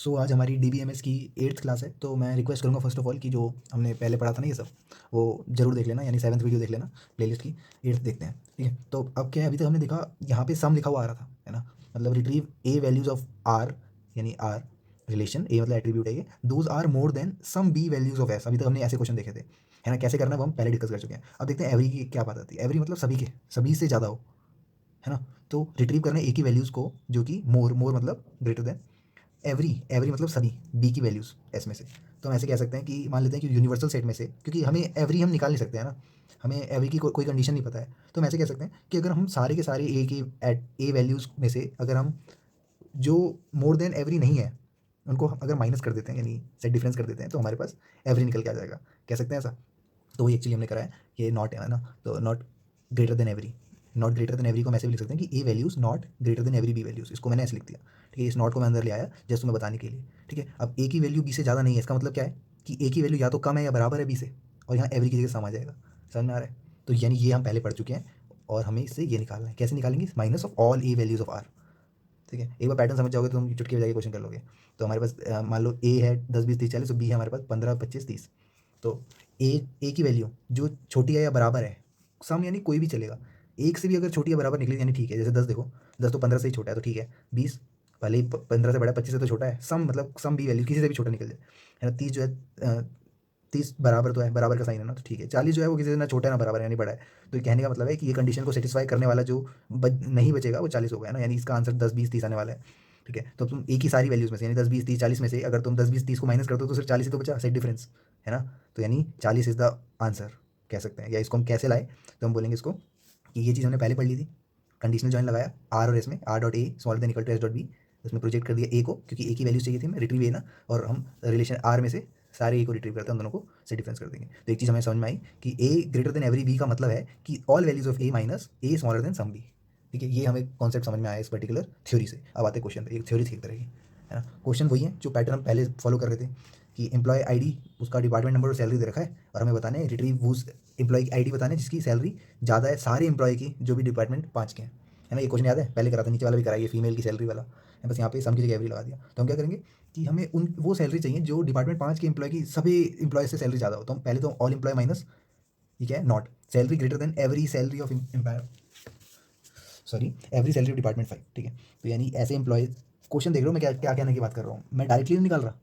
सो आज हमारी डीबीएमएस की 8th क्लास है, तो मैं रिक्वेस्ट करूँगा फ़र्स्ट ऑफ ऑल कि जो हमने पहले पढ़ा था ना ये सब, वो ज़रूर देख लेना, यानी 7th वीडियो देख लेना प्लेलिस्ट की। 8th देखते हैं, ठीक है? तो अब क्या है, अभी तक हमने देखा यहाँ पे सम लिखा हुआ आ रहा था, है ना? मतलब retrieve A values of R, यानी आर रिलेशन, ए मतलब एट्रीब्यूट है ये, those are more than some B values of S. अभी तक हमने ऐसे क्वेश्चन देखे थे, है ना? कैसे करना है वो हम पहले डिस्कस कर चुके हैं। अब देखते हैं एवरी की क्या बात आती है। एवरी मतलब सभी के, सभी से ज़्यादा हो, है ना? तो रिट्रीव करना है ए की वैल्यूज़ को, जो कि मोर मतलब ग्रेटर देन एवरी, एवरी मतलब सभी बी की वैल्यूज़ एस में से। तो हम ऐसे कह सकते हैं कि मान लेते हैं कि यूनिवर्सल सेट में से, क्योंकि हमें एवरी हम निकाल नहीं सकते हैं ना, हमें एवरी की कोई कंडीशन नहीं पता है, तो हम ऐसे कह सकते हैं कि अगर हम सारे के सारे ए की एट ए वैल्यूज़ में से अगर हम जो मोर देन एवरी नहीं है उनको अगर माइनस कर देते हैं, यानी सेट डिफरेंस कर देते हैं, तो हमारे पास एवरी निकल के आ जाएगा। कह सकते हैं ऐसा? तो वही एक्चुअली हमने करा है, ये नॉट है ना, तो not greater than every, not greater than every को हम ऐसे भी लिख सकते हैं कि A values not greater than every B values. इसको मैंने ऐसे लिख दिया, ठीक है? इस नॉट को मैं अंदर ले आया जस्ट तुम्हें बताने के लिए, ठीक है? अब ए की वैल्यू बी से ज़्यादा नहीं है, इसका मतलब क्या है कि ए की वैल्यू या तो कम है या बराबर है बी से, और यहाँ एवरी की जगह सम आ जाएगा। समझ में आ रहा है? तो यानी ये हम पहले पढ़ चुके हैं, और हमें इससे ये निकालना है। कैसे निकालेंगे? Minus of all A values of R, ठीक है? एक बार पैटर्न समझ जाओगे तो तुम चुटकी बजा के क्वेश्चन कर लोगे। तो हमारे पास मान लो ए है 10 20 30 40, तो बी है हमारे पास 15 25 30। तो ए की वैल्यू जो छोटी है या बराबर है, सम यानी कोई भी चलेगा, एक से भी अगर छोटी या बराबर निकले यानी ठीक है। जैसे 10 देखो, 10 तो 15 से ही छोटा है तो ठीक है। 20 भले ही 15 से बड़ा है, 25 से तो छोटा है। सम मतलब सम बी वैल्यू किसी से भी छोटा निकल जाए, है ना? 30 जो है 30 बराबर तो है, बराबर का साइन है ना, तो ठीक है। 40 जो है वो किसी से ना छोटा है ना बराबर है, यानी बड़ा है। तो ये कहने का मतलब है कि ये कंडीशन को सेटिस्फाई करने वाला जो नहीं बचेगा वो 40 होगा, है ना? यानी इसका आंसर 10 20 30 आने वाला है, ठीक है? तो तुम एक ही सारी वैल्यूज़ में से, यानी 10 20 30 40 में से अगर तुम 10 20 30 को माइनस करते हो तो सिर्फ 40 ही तो बचा, सेट डिफरेंस, है ना? तो यानी 40 इज़ द आंसर कह सकते हैं। या इसको हम कैसे लाए, तो हम बोलेंगे इसको कि ये चीज़ हमने पहले पढ़ ली थी। कंडीशनल जॉइन लगाया आर और एस में, R dot A smaller than equal to S dot B, उसमें प्रोजेक्ट कर दिया ए को, क्योंकि ए की वैल्यूज चाहिए थी हमें, रिट्रीव ए ना, और हम रिलेशन आर में से सारे ए को रिट्रीव करते हैं, हम दोनों को से डिफरेंस कर देंगे। तो एक चीज़ हमें समझ में आई कि A greater than every B का मतलब है कि all values of A minus A smaller than some B, ठीक है? ये हमें कॉन्सेप्ट समझ में आया इस पर्टिकुलर थ्योरी से। अब आते क्वेश्चन पे, एक थ्योरी थी एक तरह की, है ना? क्वेश्चन वही है जो पैटर्न हम पहले फॉलो कर रहे थे कि एम्प्लॉय आईडी, उसका डिपार्टमेंट नंबर और सैलरी दे रखा है, और हमें बताना है रिट्रीव वूज एम्प्लॉय आईडी बताना है जिसकी सैलरी ज़्यादा है सारे एम्प्लॉय की जो भी डिपार्टमेंट 5 के हैं, है ना? ये क्वेश्चन याद है? पहले करा था, नीचे वाला भी करा, ये फीमेल की सैलरी वाला है, बस यहाँ पे सम की जगह एवरी लगा दिया। तो हम क्या करेंगे कि हमें उन वो सैलरी चाहिए जो डिपार्टमेंट 5 के एम्प्लॉय की सभी एम्प्लॉय से सैलरी ज़्यादा हो। तो हम पहले तो ऑल एम्प्लॉय माइनस, ये क्या है, not salary greater than every salary of employ, sorry every salary of department 5, ठीक है? तो यानी ऐसे एम्प्लॉय, क्वेश्चन देख रहे हो मैं क्या क्या कहने की बात कर रहा हूँ, मैं डायरेक्टली नहीं निकाल रहा।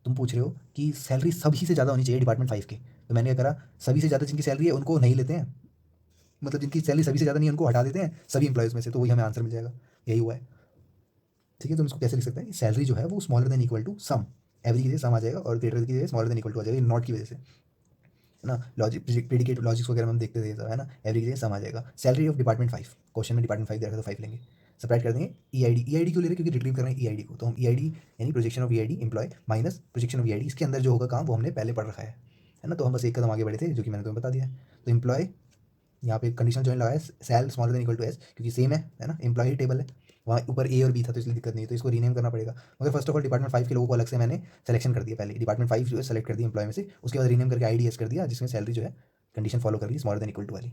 तुम पूछ रहे हो कि सैलरी सभी से ज़्यादा होनी चाहिए डिपार्टमेंट 5 के, तो मैंने क्या करा, सभी से ज़्यादा जिनकी सैलरी है उनको नहीं लेते हैं, मतलब जिनकी सैलरी सभी से ज़्यादा नहीं है उनको हटा देते हैं सभी एम्प्लॉयज़ में से, तो वही हमें आंसर मिल जाएगा। यही हुआ है, ठीक है? तो हम इसको कैसे लिख सकते हैं कि सैलरी जो है वो smaller than equal to some, every की जगह सम आ जाएगा और ग्रेटर की जगह स्मॉलर देन इक्वल टू आ जाएगा, नॉट की वजह से, है ना? लॉजिक प्रेडिकेट लॉजिक्स वगैरह में हम देखते थे, है ना? एवरी की जगह सम आ जाएगा। सैलरी ऑफ डिपार्टमेंट 5, क्वेश्चन में डिपार्टमेंट 5 दे रखा है तो 5 लेंगे। सब्ट्रैक्ट कर देंगे ई I D, E I D क्यों ले रहे हैं? क्योंकि रिट्रीव कर रहे हैं ई आई डी को, तो हम ई आई डी यानी projection of E I D employ minus projection of E I D, इसके अंदर जो होगा काम वो हमने पहले पढ़ रखा है ना? तो हम बस एक कदम आगे बढ़े थे जो कि मैंने तुम्हें बता दिया है। तो एम्प्लॉय, यहाँ पे कंडीशनल जॉइन लगाया, sale smaller than equal to S, क्योंकि सेम है ना? एम्प्लॉय टेबल है, वहाँ ऊपर ए और बी था तो इसलिए दिक्कत नहीं है, तो इसको रीनेम करना पड़ेगा। मगर फर्स्ट ऑफ ऑल डिपार्टमेंट 5 के लोगों को अलग से मैंने सेलेक्शन कर दिया, पहले डिपार्टमेंट 5 जो है सेलेक्ट कर दिया एम्प्लॉय में से, उसके बाद रीनेम करके आई डी एस कर दिया, जिसमें सैलरी जो है कंडीशन फॉलो कर रही है स्मॉलर देन इक्वल टू वाली,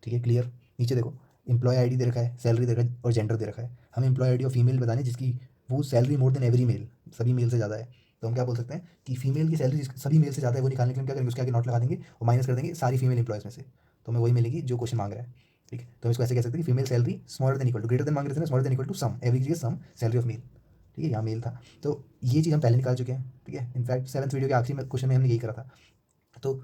ठीक है? क्लियर? नीचे देखो, एम्प्लॉय आईडी दे रखा है, सैलरी दे रखा है और जेंडर दे रखा है। हमें एम्प्लॉय आईडी और फीमेल बताने जिसकी वो salary more than every male, सभी मेल से ज़्यादा है। तो हम क्या बोल सकते हैं कि फीमेल की सैलरी सभी मेल से ज़्यादा है, वो निकालने के लिए हम क्या करेंगे, उसके आगे नॉट लगा देंगे और माइनस कर देंगे सारी फीमेल एम्प्लॉयज़ में से, तो हमें वही मिलेगी जो क्वेश्चन मांग रहा है, ठीक है? तो हम इसको ऐसे कह सकते हैं कि female salary smaller than equal to, greater than मांग रहे थे ना, smaller than equal to some, every की सम सैलरी ऑफ मेल, ठीक है? यहाँ मेल था, तो ये चीज़ हम पहले निकाल चुके हैं, ठीक है? इनफैक्ट 7th वीडियो के आखिरी में क्वेश्चन में हमने यही करा था। तो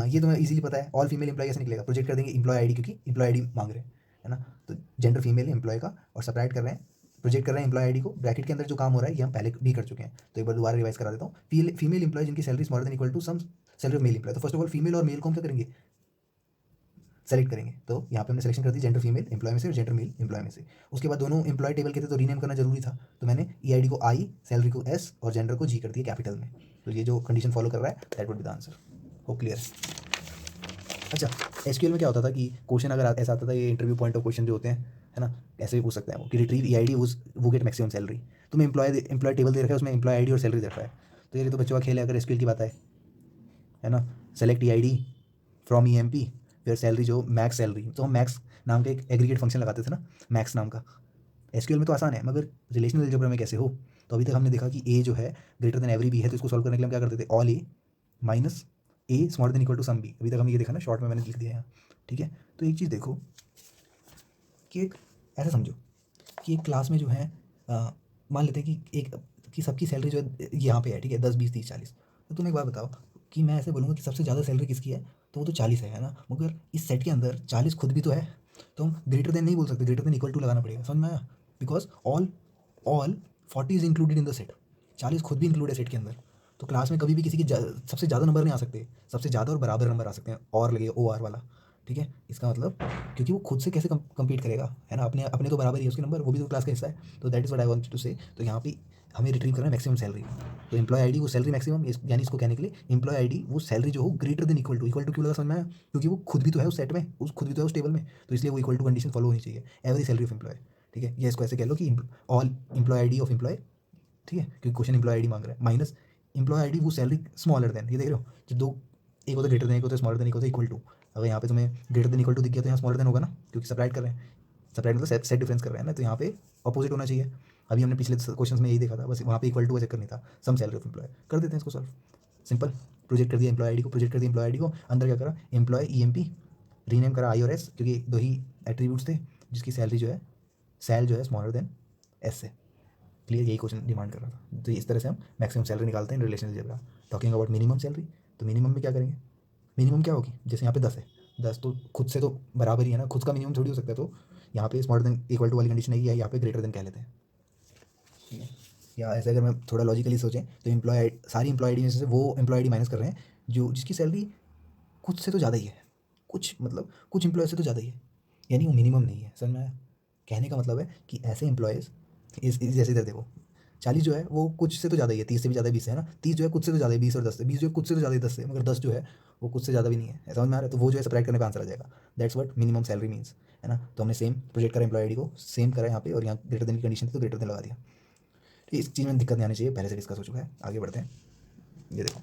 ये तुम्हें इजीली पता है, ऑल फीमेल एम्प्लॉय कैसे निकलेगा, प्रोजेक्ट कर देंगे एम्प्लॉय आईडी, क्योंकि एम्प्लॉय आईडी मांग रहे हैं, है ना? तो जेंडर फीमेल है एम्प्लॉय का, और सेपरेट कर रहे हैं, प्रोजेक्ट कर रहे हैं एम्प्लॉय आईडी को, ब्रैकेट के अंदर जो काम हो रहा है ये हम पहले भी कर चुके हैं, तो एक बार दोबारा रिवाइज करा देता हूँ। फीमेल एम्प्लॉय जिनकी salary smaller than equal to some salary of male employ, तो फर्स्ट ऑफ ऑल फीमेल और मेल को हम क्या करेंगे, सेलेक्ट करेंगे। तो यहाँ पे हमने सिलेक्शन कर दी जेंडर फीमेल एम्प्लॉय में से और जेंडर मेल एम्प्लॉय में से। उसके बाद दोनों एम्प्लॉय टेबल के थे तो रीनेम करना जरूरी था, तो मैंने ई आई डी को आई, सैलरी को एस और जेंडर को जी कर दिया कैपिटल में। तो ये जो कंडीशन फॉलो कर रहा है that would be the answer. हो क्लियर? अच्छा, एसक्यूएल में क्या होता था कि क्वेश्चन अगर ऐसा आता था, ये इंटरव्यू पॉइंट ऑफ क्वेश्चन जो होते हैं, है ना? ऐसे भी पूछ सकते हैं वो कि रिट्रीव ई आई डी वो गेट मैक्सिमम सैलरी। तुम्हें एम्प्लॉय टेबल दे रखा है, उसमें एम्प्लॉय आई डी और सैलरी दे रखा है, तो ये तो बच्चों का खेल है अगर एसक्यूएल की बात है ना? Select E I D from E M P, फिर सैलरी जो मैक्स सैलरी, तो हम मैक्स नाम का एक एग्रीगेट फंक्शन लगाते थे ना, मैक्स नाम का। एसक्यूएल में तो आसान है, मगर रिलेशनल अलजेब्रा में कैसे हो, तो अभी तक हमने देखा कि ए जो है ग्रेटर देन एवरी बी है, तो इसको सॉल्व करने के लिए हम क्या करते थे, all A minus A smaller than equal to some B. अभी तक हमने ये देखा ना, शॉर्ट में मैंने लिख दिया यहाँ, ठीक है। तो एक चीज़ देखो कि एक ऐसा समझो कि एक क्लास में जो है मान लेते हैं कि सबकी सैलरी जो है यहाँ पे है, ठीक है, 10 20 30 40। तो तुम एक बात बताओ कि मैं ऐसे बोलूँगा कि सबसे ज़्यादा सैलरी किसकी है, तो वो तो 40 है ना, मगर इस सेट के अंदर 40 खुद भी तो है, तो हम ग्रेटर देन नहीं बोल सकते, ग्रेटर देन इक्वल टू लगाना पड़ेगा, समझ में आया। Because all 40 is included in the set, 40 खुद भी इंक्लूड है सेट के अंदर। तो क्लास में कभी भी किसी की सबसे ज़्यादा नंबर नहीं आ सकते, सबसे ज़्यादा और बराबर नंबर आ सकते हैं, और लगे ओ आर वाला, ठीक है। इसका मतलब क्योंकि वो खुद से कैसे कम्पीट करेगा, है ना, अपने अपने तो बराबर ही है उसके नंबर, वो भी तो क्लास का हिस्सा है। तो that is what I want to say. तो यहाँ पे हमें रिट्रीव करना है मैक्सिमम सैलरी। तो एम्प्लॉय आईडी वो सैलरी मैक्सिमम, यानी इसको कहने के लिए एम्प्लॉय आईडी वो सैलरी जो हो ग्रेटर देन इक्वल टू क्यों लगा, समझ में आया, क्योंकि वो खुद भी तो है उस सेट में, उस खुद भी तो है उस टेबल में, तो इसलिए वो इक्वल टू कंडीशन फॉलो होनी चाहिए, एवरी सैलरी ऑफ एम्प्लॉय, ठीक है। या इसको ऐसे कह लो कि all employ ID of employ, ठीक है, क्योंकि क्वेश्चन एम्प्लॉय आईडी मांग रहा है, माइनस एम्प्लॉय आईडी वो सैलरी स्मॉलर देन, ये देख रहे हो जो दो, एक होता है ग्रेटर देन, एक होता है स्मॉलर देन, एक होता है इक्वल टू। अगर यहाँ पे तुम्हें ग्रेटर देन इक्वल टू दिख गया तो यहाँ स्मॉलर देन होगा ना, क्योंकि सब्ट्रैक्ट कर रहे हैं, सब्ट्रैक्ट मतलब सेट डिफरेंस कर रहे हैं ना, तो यहाँ पे अपोजिट होना चाहिए। अभी हमने पिछले क्वेश्चन में यही देखा था, बस वहाँ पे इक्वल टू का चक्कर नहीं था, सम सैलरी ऑफ एम्प्लॉय। कर देते हैं इसको सॉल्व, सिंपल। प्रोजेक्ट कर दिया एम्प्लॉय आईडी को, प्रोजेक्ट कर दिया एम्प्लॉय आईडी को, अंदर क्या करा, एम्प्लॉय ईएमपी रीनेम करा आई और एस, क्योंकि दो ही एट्रीब्यूट्स थे जिसकी सैलरी जो है सैल जो है स्मॉलर देन एस से। क्लियर, यही क्वेश्चन डिमांड कर रहा था। तो इस तरह से हम मैक्सिमम सैलरी निकालते हैं relation algebra. Talking about minimum salary, तो मिनिमम में क्या करेंगे, मिनिमम क्या होगी, जैसे यहाँ पे 10 है, 10 तो खुद से तो बराबर ही है ना, खुद का मिनिमम थोड़ी हो सकता है, तो यहाँ पे स्मॉलर देन इक्वल टू वाली कंडीशन है, या यहाँ पे ग्रेटर देन कह लेते हैं, ठीक है। या ऐसे अगर मैं थोड़ा लॉजिकली सोचें तो एम्प्लॉय सारी एम्प्लॉय आईडी में से वो एम्प्लॉय आईडी माइनस कर रहे हैं जो जिसकी सैलरी खुद से तो ज़्यादा ही है, कुछ मतलब कुछ एम्प्लॉय से तो ज़्यादा ही है, यानी वो मिनिमम नहीं है, समझ में आया। कहने का मतलब है कि ऐसे एम्प्लॉयज़ इस जैसे इधर देखो, 40 जो है वो कुछ से तो ज़्यादा ही है, 30 से भी ज़्यादा है, 20 है ना, 30 जो है कुछ से तो ज़्यादा है 20 और 10 से, 20 जो है कुछ से तो ज़्यादा है 10 से, मगर 10 जो है वो कुछ से ज़्यादा भी नहीं है, समझ में आ रहा है। तो वो जो है सब्ट्रैक्ट करने का आंसर आ जाएगा, that's what minimum salary means, है ना। तो हमने सेम प्रोजेक्ट करा एम्प्लॉय आईडी को, सेम करा यहाँ पे, और यहाँ ग्रेटर देन की कंडीशन थी तो ग्रेटर देन लगा दिया। तो इस चीज़ में दिक्कत नहीं आनी चाहिए, पहले से डिस्कस हो चुका है। आगे बढ़ते हैं। ये देखो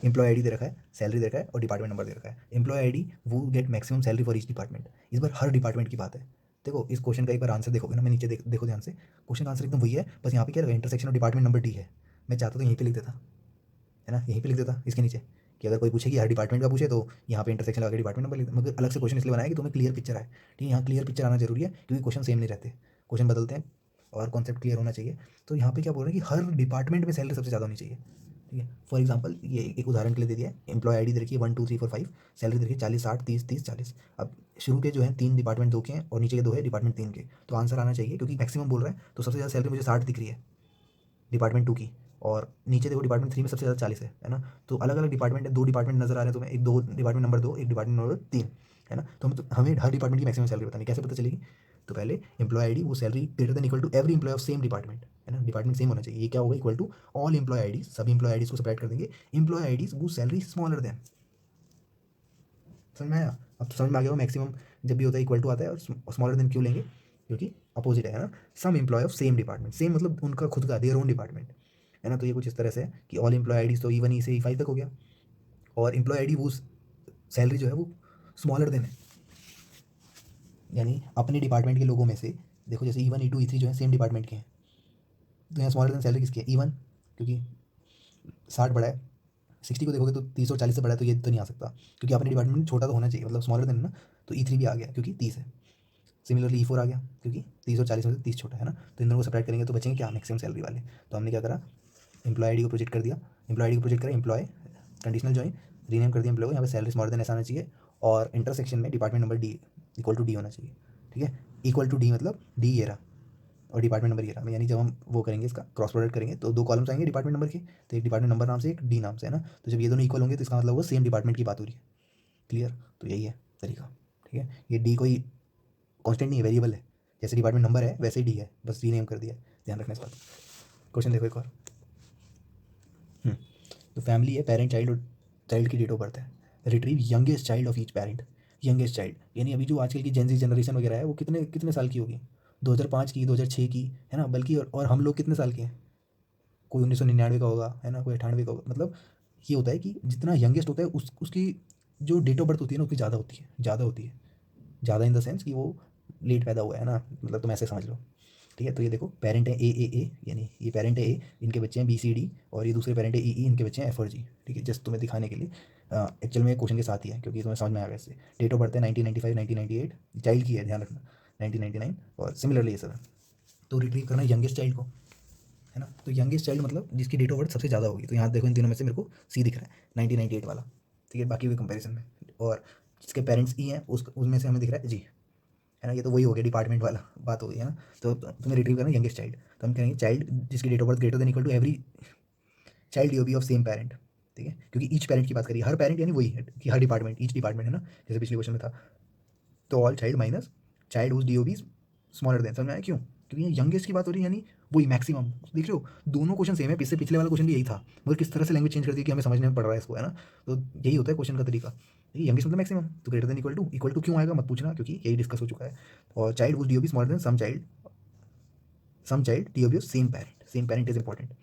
एम्प्लॉय आईडी दे रखा है, सैलरी दे रखा है, और डिपार्टमेंट नंबर दे रखा है। एम्प्लॉय आईडी वो get maximum salary for each department. इस बार हर डिपार्टमेंट की बात है। देखो इस क्वेश्चन का एक बार आंसर देखोगे ना, मैं नीचे देखो ध्यान से, क्वेश्चन का आंसर एकदम वही है, बस यहाँ पे क्या लगा, intersection of department number D है। मैं चाहता तो यहीं पे लिख देता, है ना, यहीं पे लिख देता इसके नीचे, कि अगर कोई पूछे कि हर डिपार्टमेंट का पूछे तो यहाँ पे इंटरसेक्शन लगा के डिपार्टमेंट नंबर लिख दे। मगर अलग से क्वेश्चन इसलिए बनाया कि तुम्हें क्लियर पिक्चर आए, ठीक है। यहाँ क्लियर पिक्चर आना जरूरी है, क्योंकि क्वेश्चन सेम नहीं रहते, क्वेश्चन बदलते हैं, और कॉन्सेप्ट क्लियर होना चाहिए। तो यहाँ पे क्या बोल रहे हैं कि हर डिपार्टमेंट में सैलरी सबसे ज़्यादा होनी चाहिए, ठीक है। फॉर एग्जांपल ये एक उदाहरण के लिए दे दिया है, एम्प्लॉय आईडी दे रखी है 1 2 3 4 5, सैलरी दे रखी है 40 60 30 30 40। अब शुरू के जो है 3 डिपार्टमेंट 2 के हैं, और नीचे के 2 है डिपार्टमेंट 3 के, तो आंसर आना चाहिए, क्योंकि मैक्सिमम बोल रहे हैं, तो सबसे ज़्यादा सैलरी मुझे 60 दिख रही है डिपार्टमेंट 2 की, और नीचे देखो डिपार्टमेंट 3 में सबसे ज़्यादा 40 है ना। तो अलग अलग डिपार्टमेंट है, 2 डिपार्टमेंट नजर आ रहे हैं तुम्हें, एक 2 डिपार्टमेंट नंबर 2, एक डिपार्टमेंट नंबर 3, है ना। तो हमें हर डिपार्टमेंट की मैक्सिमम सैलरी बतानी, कैसे पता चलेगी, तो पहले एम्प्लॉय आईडी वो salary greater than equal to every employee of same department, है ना, डिपार्टमेंट सेम होना चाहिए। ये क्या होगा, equal to all employ ID, सभी एम्प्लॉय आईडीज को सेपरेट कर देंगे, एम्प्लॉय आईडीज वो सैलरी स्मॉलर देन, समझ में आया। अब तो समझ में आ गया, मैक्सिमम जब भी होता है इक्वल टू आता है, और स्मॉलर देन क्यों लेंगे, क्योंकि अपोजिट है ना। Some employ of same department, same मतलब उनका खुद का देयर ओन डिपार्टमेंट, है ना। तो ये कुछ इस तरह से है कि ऑल एम्प्लॉय आईडीज तो E1 E से E5 तक हो गया, और एम्प्लॉय आईडी वो सैलरी जो है वो स्मॉलर देन है, यानी अपने डिपार्टमेंट के लोगों में से देखो, जैसे E1 E2 E3 जो है सेम डिपार्टमेंट के हैं, तो यहाँ स्मॉलर देन सैलरी किसकी है, E1, क्योंकि 60 बड़ा है, 60 को देखोगे तो 30 और 40 से बड़ा है, तो ये तो नहीं आ सकता, क्योंकि अपने डिपार्टमेंट में छोटा तो होना चाहिए, मतलब स्मॉलर देन है ना। तो E3 भी आ गया क्योंकि 30 है। सिमिलरली E4 आ गया, क्योंकि 30 और 40 में से 30 छोटा है ना। तो इन दोनों को सेपरेट करेंगे तो बचेंगे क्या, मैक्सिमम सैलरी वाले। तो हमने क्या करा, एम्प्लॉय आईडी को प्रोजेक्ट कर दिया, एम्प्लॉय आईडी को प्रोजेक्ट करा, एम्प्लॉय कंडीशनल जॉइन रीनेम कर दिया एम्प्लॉय को, यहाँ पे सैलरी स्मॉलर देन ऐसा आना चाहिए, और इंटरसेक्शन में department number D equal to D होना चाहिए, ठीक है। इक्वल टू डी मतलब डी ये रहा, और डिपार्टमेंट नंबर ये रहा, यानी जब हम वो करेंगे इसका क्रॉस प्रोडक्ट करेंगे तो 2 कॉलम्स आएंगे डिपार्टमेंट नंबर के, तो एक डिपार्टमेंट नंबर नाम से, एक डी नाम से, है ना। तो जब ये दोनों इक्वल होंगे तो इसका मतलब वो सेम डिपार्टमेंट की बात हो रही है। क्लियर, तो यही है तरीका, ठीक है। ये डी कोई कॉन्स्टेंट नहीं है, वेरिएबल है, जैसे डिपार्टमेंट नंबर है वैसे ही डी है, बस रीनेम कर दिया है, ध्यान रखना इस बात। क्वेश्चन देखो एक और। तो फैमिली है, पेरेंट चाइल्ड, और चाइल्ड की डेट ऑफ बर्थ है। Retrieve youngest child of each parent, youngest child यानी अभी जो आजकल की जेनजी जनरेशन वगैरह है वो कितने कितने साल की होगी, 2005 की, 2006 की, है ना, बल्कि और हम लोग कितने साल के हैं, कोई 1999 का होगा, है ना, कोई 98 का होगा। मतलब ये होता है कि जितना यंगेस्ट होता है उसकी जो डेट ऑफ बर्थ होती है ना उतनी ज़्यादा होती है, ज़्यादा होती है, ज़्यादा इन द सेंस कि वो लेट पैदा हुआ है ना, मतलब तुम ऐसे समझ लो। ठीक है। तो ये देखो पेरेंट है ए, यानी ये पेरेंट है ए, इनके बच्चे हैं बी सी डी, और ये दूसरे पेरेंट है ई, इनके बच्चे हैं एफ और जी। ठीक है, जस्ट तुम्हें दिखाने के लिए, एक्चुअल में क्वेश्चन के साथ ही है क्योंकि तुम्हें समझ में आ गया इससे। डेट ऑफ बर्थ है 1995 1998, चाइल्ड की है ध्यान रखना 1999, और सिमिलरली ये सब है। तो रिट्रीव करना है यंगेस्ट चाइल्ड को, है ना। तो यंगेस्ट चाइल्ड मतलब जिसकी डेट ऑफ बर्थ सबसे ज़्यादा होगी। तो यहाँ देखो इन तीनों में से मेरे को सी दिख रहा है 1998 वाला, ठीक है, बाकी हुए कंपैरिजन में। और जिसके पेरेंट्स ई हैं उसमें से हमें दिख रहा है जी, है ना। ये तो वही हो गया डिपार्टमेंट वाला बात हो गई है ना। तो तुम्हें रिट्रीव करना यंगेस्ट चाइल्ड, तो हम कहेंगे चाइल्ड जिसकी date of birth greater than equal to every child D of same parent. ठीक है, क्योंकि ईच पेरेंट की बात करिए, हर पेरेंट यानी वही है कि हर डिपार्टमेंट, ईच डिपार्टमेंट, है ना, जैसे पिछले क्वेश्चन में था। तो all child minus child whose D smaller than. समझ में आया क्यों? क्योंकि ये यंगेस्ट की बात हो रही है, यानी वही मैक्सिमम। देख रहे हो दोनों क्वेश्चन सेम है, इससे पिछले वाला क्वेश्चन भी यही था, मगर किस तरह से लैंग्वेज चेंज कर दी कि हमें समझने में पड़ रहा है इसको, है ना। तो यही होता है क्वेश्चन का तरीका। ये यंगेस्ट मतलब मैक्सिमम, तो ग्रेटर देन इक्वल टू क्यों आएगा मत पूछना, क्योंकि यही डिस्कस हो चुका है। और child whose D smaller than some child D same parent is important.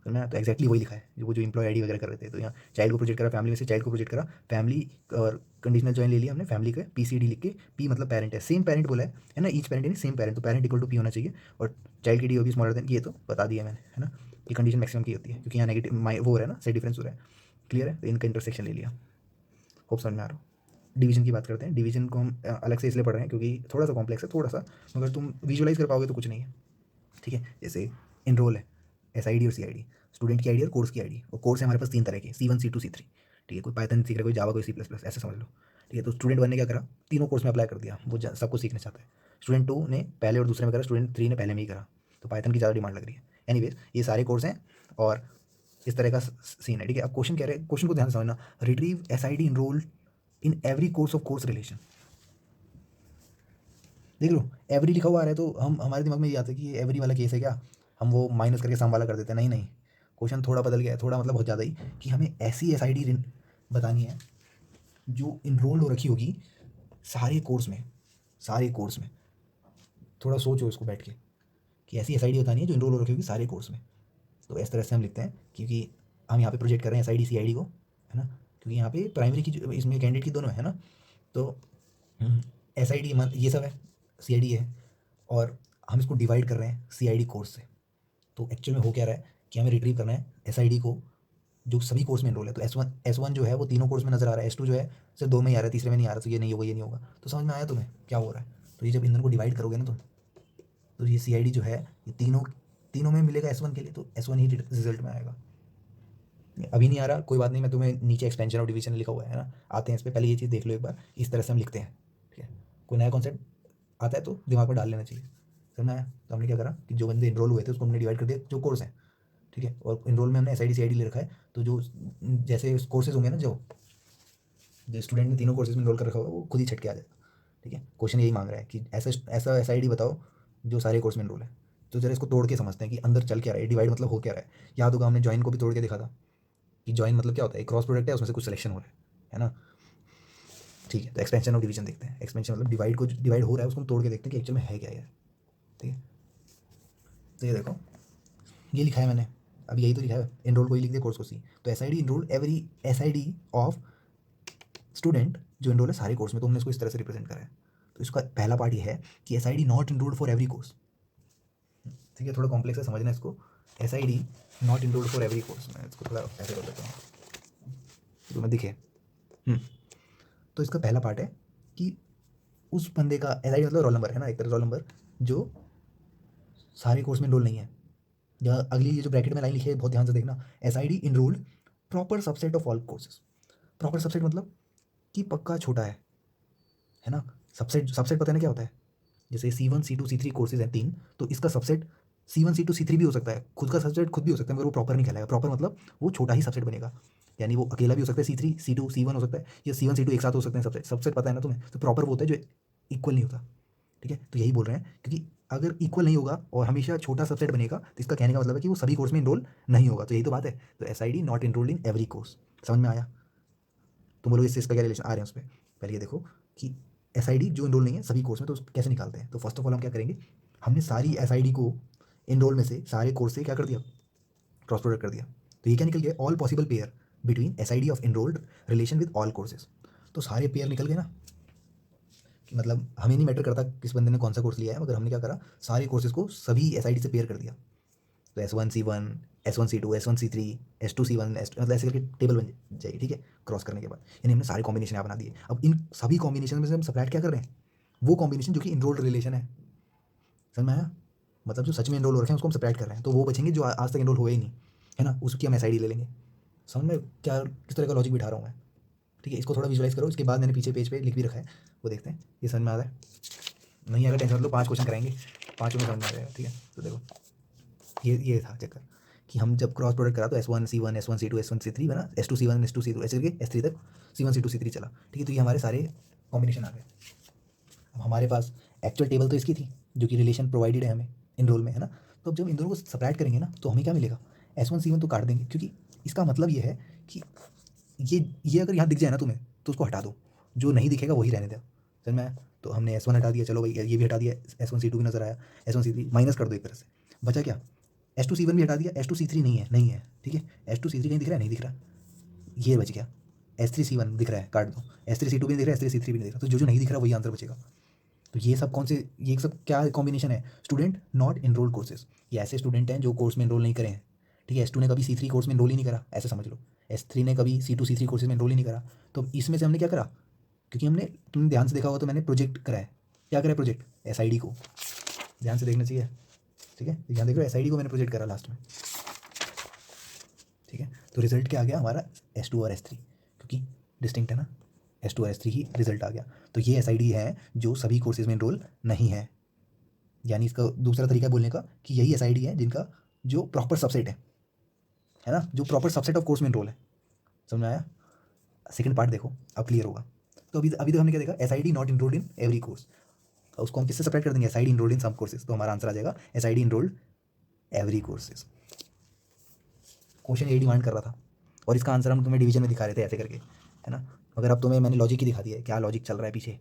समझ में आया? तो एक्जैक्टली वही लिखा है वो जो एम्प्लॉय आईडी वगैरह कर रहे थे। तो यहाँ चाइल्ड को प्रोजेक्ट करा, फैमिली में से चाइल्ड को प्रोजेक्ट करा, फैमिली और कंडीशनल जॉइन ले लिया हमने, फैमिली का पीसीडी लिख के, पी मतलब पेरेंट है, सेम पेरेंट बोला है ना, ईच पेरेंट यानी सेम पेरेंट, तो पेरेंट इक्वल टू पी होना चाहिए। और चाइल्ड की डी भी स्मॉलर देन, ये तो बता दिया मैंने, है ना। ये कंडीशन मैक्सिमम की होती है क्योंकि यहाँ नेगेटिव वो हो रहा है ना, से डिफरेंस हो रहा है। क्लियर है? तो इनका इंटरसेक्शन ले लिया, होप समझ में आ रहा हो। डिवीजन की बात करते हैं। डिवीजन को हम अलग से इसलिए पढ़ रहे हैं क्योंकि थोड़ा सा कॉम्प्लेक्स है, थोड़ा सा, मगर तुम विजुअलाइज कर पाओगे तो कुछ नहीं है। ठीक है, जैसे इनरोल है, एस आई डी और सी आई डी, स्टूडेंट की आईडी और कोर्स की आईडी। और कोर्स है हमारे पास तीन तरह के, C1 C2 C3। ठीक है, कोई पाइथन सीख रहा है, कोई जावा, कोई C++, ऐसे समझ लो। ठीक है, तो स्टूडेंट 1 ने क्या करा, तीनों कोर्स में अप्लाई कर दिया, वो सब कुछ सीखना चाहता है। स्टूडेंट 2 ने पहले और दूसरे में करा, स्टूडेंट 3 ने पहले में ही करा, तो पाइथन की ज़्यादा डिमांड लग रही है। एनीवेज ये सारे कोर्स हैं और इस तरह का सीन है। ठीक है, अब क्वेश्चन कह रहे हैं, क्वेश्चन को ध्यान से समझना, retrieve S I D enroll in every course of course relation. देख लो एवरी लिखा हुआ आ रहा है तो हम हमारे दिमाग में ये आता है कि ये एवरी वाला केस है क्या, हम वो माइनस करके सम वाला कर देते हैं। नहीं नहीं, क्वेश्चन थोड़ा बदल गया है, थोड़ा मतलब बहुत ज़्यादा ही, कि हमें ऐसी एस आई डी बतानी है जो इनरोल हो रखी होगी सारे कोर्स में, सारे कोर्स में। थोड़ा सोचो इसको बैठ के कि ऐसी एस आई डी बतानी है जो इनरोल हो रखी होगी सारे कोर्स में। तो इस तरह से हम लिखते हैं क्योंकि हम यहाँ पे प्रोजेक्ट कर रहे हैं S I D C I D को, है ना, क्योंकि यहाँ पे प्राइमरी की इसमें कैंडिडेट की दोनों है ना। तो एस आई डी ये सब है, सी आई डी है, और हम इसको डिवाइड कर रहे हैं सी आई डी कोर्स से। तो एक्चुअल में हो क्या रहा है कि हमें रिट्रीव करना है एस आई डी को जो सभी कोर्स में एनरोल है। तो एस वन जो है वो तीनों कोर्स में नजर आ रहा है, S2 जो है सिर्फ 2 में ही आ रहा है, तीसरे में नहीं आ रहा, तो ये नहीं होगा, ये नहीं होगा। तो समझ में आया तुम्हें क्या हो रहा है? तो ये जब इन दोनों को डिवाइड करोगे ना तुम, तो ये सी आई डी जो है ये तीनों तीनों में मिलेगा S1 के लिए, तो S1 ही रिजल्ट में आएगा। अभी नहीं आ रहा कोई बात नहीं, मैं तुम्हें नीचे एक्सपेंशन और डिवीजन लिखा हुआ है ना, आते हैं इस पर, पहले ये चीज़ देख लो एक बार। इस तरह से हम लिखते हैं। ठीक है, कोई नया कॉन्सेप्ट आता है तो दिमाग में डाल लेना चाहिए। समझना है? तो हमने क्या करा कि जो बंदे इनरोल हुए थे उसको हमने डिवाइड कर दिया जो कोर्स है। ठीक है, और इनरोल में हमने S I D C I D ले रखा है, तो जो जैसे कोर्सेज होंगे ना, जो स्टूडेंट ने तीनों कोर्सेज में इनरोल कर रखा होगा वो खुद ही छट के आ जाएगा। ठीक है, क्वेश्चन यही मांग रहा है कि ऐसा ऐसा एस आई डी बताओ जो सारे कोर्स में इनरोल है। तो जरा इसको तोड़ के समझते हैं कि अंदर चल क्या रहा है, डिवाइड मतलब हो क्या रहा है। याद होगा हमने जॉइन को भी तोड़ के देखा था कि जॉइन मतलब क्या होता है, एक क्रॉस प्रोडक्ट है, उसमें से कुछ सिलेक्शन हो रहा है ना। ठीक है, तो एक्सपेंशन और डिवीजन देखते हैं। एक्सपेंशन मतलब डिवाइड हो रहा है उसको हम तोड़ के देखते हैं कि एक्चुअल में है क्या यार। ठीक है, तो ये देखो ये लिखा है मैंने, अब यही तो लिखा है, इनरोल को ही लिख दिया, कोर्स को सी। तो S I D enroll every S I D of student जो इनरोल है सारे कोर्स में, तो हमने इसको इस तरह से रिप्रेजेंट करा है। तो इसका पहला पार्ट ये है कि S I D not enrolled for every course. ठीक है, थोड़ा कॉम्प्लेक्स है, समझना इसको। S I D not enrolled for every course, मैं इसको थोड़ा ऐसे कर देता हूँ तो मैं दिखे। तो इसका पहला पार्ट है कि उस बंदे का एस आई डी मतलब रोल नंबर है ना, एक तरह रोल नंबर जो सारे कोर्स में इनरोल नहीं है। या अगली ये जो ब्रैकेट में लाइन लिखी है बहुत ध्यान से देखना, S I D enrolled proper subset of all courses. Proper subset मतलब कि पक्का छोटा है ना। सबसेट सबसेट पता है ना क्या होता है, जैसे C1 C2 C3 कोर्सेज हैं 3, तो इसका सबसेट C1 C2 C3 भी हो सकता है, खुद का सबसेट खुद भी हो सकता है, मगर वो प्रॉपर नहीं कहलाएगा। प्रॉपर मतलब वो छोटा ही सबसेट बनेगा, यानी वो अकेला भी हो सकता है, C3 C2 C1 हो सकता है, या C1 C2 एक साथ हो सकते हैं सबसेट। सबसेट पता है ना तुम्हें? तो प्रॉपर वो होता है जो इक्वल नहीं होता। ठीक है, तो यही बोल रहे हैं क्योंकि अगर इक्वल नहीं होगा और हमेशा छोटा सबसेट बनेगा तो इसका कहने का मतलब है कि वो सभी कोर्स में इनरोल नहीं होगा। तो यही तो बात है। तो S I D not enrolled in every course. समझ में आया? तुम बोलोगे इससे इसका क्या रिलेशन आ रहे हैं उस पर। पहले ये देखो कि एस आई डी जो इनरोल नहीं है सभी कोर्स में, तो कैसे निकालते हैं। तो फर्स्ट ऑफ ऑल हम क्या करेंगे, हमने सारी एस आई डी को इनरोल में से सारे कोर्स से क्या कर दिया, क्रॉस प्रोडक्ट कर दिया। तो ये क्या निकल गया, all possible pair between S I D of enrolled relation with all courses. तो सारे पेयर निकल गए ना, मतलब हमें नहीं मैटर करता किस बंदे ने कौन सा कोर्स लिया है, मगर हमने क्या करा, सारे कोर्सेज को सभी एसआईडी से पेयर कर दिया। तो S1C1, S1C2, S1C3, S2C1, मतलब ऐसे करके टेबल बन जाएगी, ठीक है, क्रॉस करने के बाद। यानी हमने सारे कॉम्बिनेशन यहाँ बना दिए। अब इन सभी कॉम्बिनेशन में से हम सबट्रैक्ट क्या कर रहे हैं, वो कॉम्बिनेशन जो कि इनरोल्ड रिलेशन है। समझ में आया? मतलब जो सच में इनरोल हो रखे हैं उसको हम सबट्रैक्ट कर रहे हैं, तो वो बचेंगे जो आज तक इनरोल हुए ही नहीं, है ना, उसकी हम एसआईडी ले लेंगे। समझ में क्या किस तरह का लॉजिक बिठा रहा हूँ मैं? ठीक है, इसको थोड़ा विजुलाइज करो। इसके बाद मैंने पीछे पेज पे लिख भी रखा है, वो देखते हैं ये समझ में आ रहा है नहीं। अगर टेंशन मतलब 5 क्वेश्चन कराएंगे, 5 में समझ में आ जाएगा, ठीक है। तो देखो ये था चक्कर कि हम जब क्रॉस प्रोडक्ट करा तो S1C1, S1C2, S1C3 बना, S2C1, S2C2 ऐसे करके S3 तक C1, C2, C3 चला, ठीक है। तो ये हमारे सारे कॉम्बिनेशन आ गए। अब हमारे पास एक्चुअल टेबल तो इसकी थी जो कि रिलेशन प्रोवाइडेड है हमें इनरोल में, है ना। तो अब जब इन दोनों को सबट्रैक्ट करेंगे ना तो हमें क्या मिलेगा, S1C1 तो काट देंगे, क्योंकि इसका मतलब ये है कि ये अगर यहाँ दिख जाए ना तुम्हें तो उसको हटा दो, जो नहीं दिखेगा वही रहने दो। समझ में आया? तो हमने S1 हटा दिया, चलो भाई ये भी हटा दिया, S1C2 भी नजर आया, S1C3 माइनस कर दो एक तरह से, बचा क्या, S2C1 भी हटा दिया, S2C3 नहीं है, ठीक है, S2C3 कहीं दिख रहा है, नहीं दिख रहा, ये बच गया, S3C1 दिख रहा है, काट दो, S3C2 भी नहीं दिख रहा है, S3C3 भी नहीं दिख रहा, तो जो नहीं दिख रहा वही आंसर बचेगा। तो ये सब कौन से, ये सब क्या कॉम्बिनेशन है, स्टूडेंट नॉट इनरोल्ड कोर्सेज। ये ऐसे स्टूडेंट हैं जो कोर्स में इनरोल नहीं करे हैं, ठीक है। S2 ने कभी C3 कोर्स में इनरोल ही नहीं करा, ऐसे समझ लो। S3 ने कभी C2 C3 कोर्सेज में इनरोल ही नहीं करा। तो इसमें से हमने क्या करा, क्योंकि हमने, तुमने ध्यान से देखा होगा तो मैंने प्रोजेक्ट कराया, क्या करा प्रोजेक्ट, एसआईडी को, ध्यान से देखना चाहिए, ठीक है। ध्यान देखो, एसआईडी को मैंने प्रोजेक्ट करा लास्ट में, ठीक है। तो रिजल्ट क्या आ गया हमारा, S2 और S3, क्योंकि डिस्टिंक्ट है ना, S2 और S3 ही रिजल्ट आ गया। तो ये एसआईडी है जो सभी कोर्सेज में इनरोल नहीं है, यानी इसका दूसरा तरीका बोलने का कि यही एसआईडी है जिनका जो प्रॉपर सबसेट है ना, जो प्रॉपर सबसेट ऑफ कोर्स में इनरोल है। समझ में आया? सेकंड पार्ट देखो, अब क्लियर होगा। तो अभी अभी तक हमने क्या देखा, SID not enrolled in every course, उसको हम किससे सेपरेट कर देंगे, SID enrolled in some courses. तो हमारा आंसर आ जाएगा SID enrolled every courses. Question ये डिमांड कर रहा था, और इसका आंसर हम तुम्हें डिवीजन में दिखा रहे थे ऐसे करके, है ना। मगर अब तुम्हें मैंने लॉजिक ही दिखा दिया है, क्या लॉजिक चल रहा है पीछे,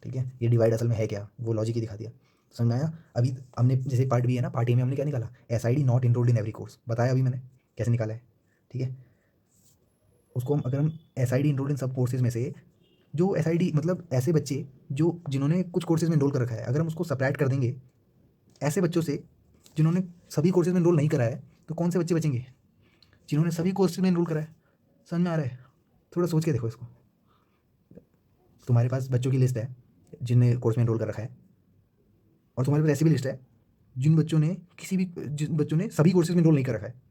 ठीक है। ये डिवाइड असल में है क्या, वो लॉजिक ही दिखा दिया। समझ में आया? अभी हमने जैसे पार्ट बी है ना, पार्ट ए में हमने क्या निकाला, SID not enrolled in every course, बताया अभी मैंने कैसे निकाला है, ठीक है। उसको हम अगर हम एसआईडी इनरोल्ड इन सब कोर्सेज में से, जो एसआईडी मतलब ऐसे बच्चे जो जिन्होंने कुछ कोर्सेज में इनरोल कर रखा है, अगर हम उसको सेपरेट कर देंगे ऐसे बच्चों से जिन्होंने सभी कोर्सेज में इनरोल नहीं करा है, तो कौन से बच्चे बचेंगे, जिन्होंने सभी कोर्सेज में इनरोल करा है। समझ में आ रहा है? थोड़ा सोच के देखो इसको। तुम्हारे पास बच्चों की लिस्ट है जिनने कोर्स में इनरोल कर रखा है, और तुम्हारे पास ऐसी भी लिस्ट है जिन बच्चों ने जिन बच्चों ने सभी कोर्सेज में इनरोल नहीं कर रखा है।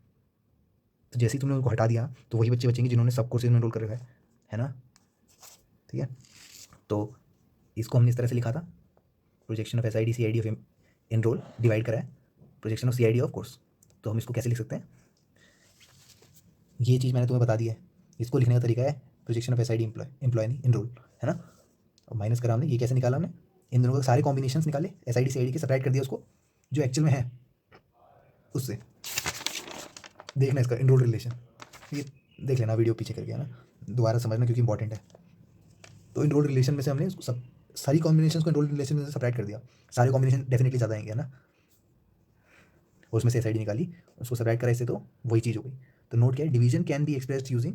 तो जैसे ही तुमने उनको हटा दिया तो वही बच्चे बचेंगे जिन्होंने सब कोर्सेज में इनरोल कर रखा है ना, ठीक है। तो इसको हमने इस तरह से लिखा था, projection of SID CID of enroll divide करा है projection of CID of course. तो हम इसको कैसे लिख सकते हैं, ये चीज़ मैंने तुम्हें बता दी है। इसको लिखने का तरीका है प्रोजेक्शन ऑफ एसआईडी एम्प्लॉय नहीं इनरोल, है ना। और माइनस करा हमने, ये कैसे निकाला हमने, इन दोनों के सारे कॉम्बिनेशन निकाले, एसआईडी सीआईडी के, सेपरेट कर दिया उसको जो एक्चुअल में है उससे। देखना इसका इनरोल रिलेशन, ये देख लेना वीडियो पीछे करके, है ना, दोबारा समझना क्योंकि इंपॉर्टेंट है। तो इनरोल रिलेशन में से हमने सब सारी कॉम्बिनेशन को इनरोल रिलेशन में से सेपरेट कर दिया, सारे कॉम्बिनेशन डेफिनेटली ज़्यादा आएंगे, है ना। उसमें से एसआईडी निकाली, उसको सेपरेट करा इससे, तो वही चीज़ हो गई। तो नोट क्या है, division can be expressed using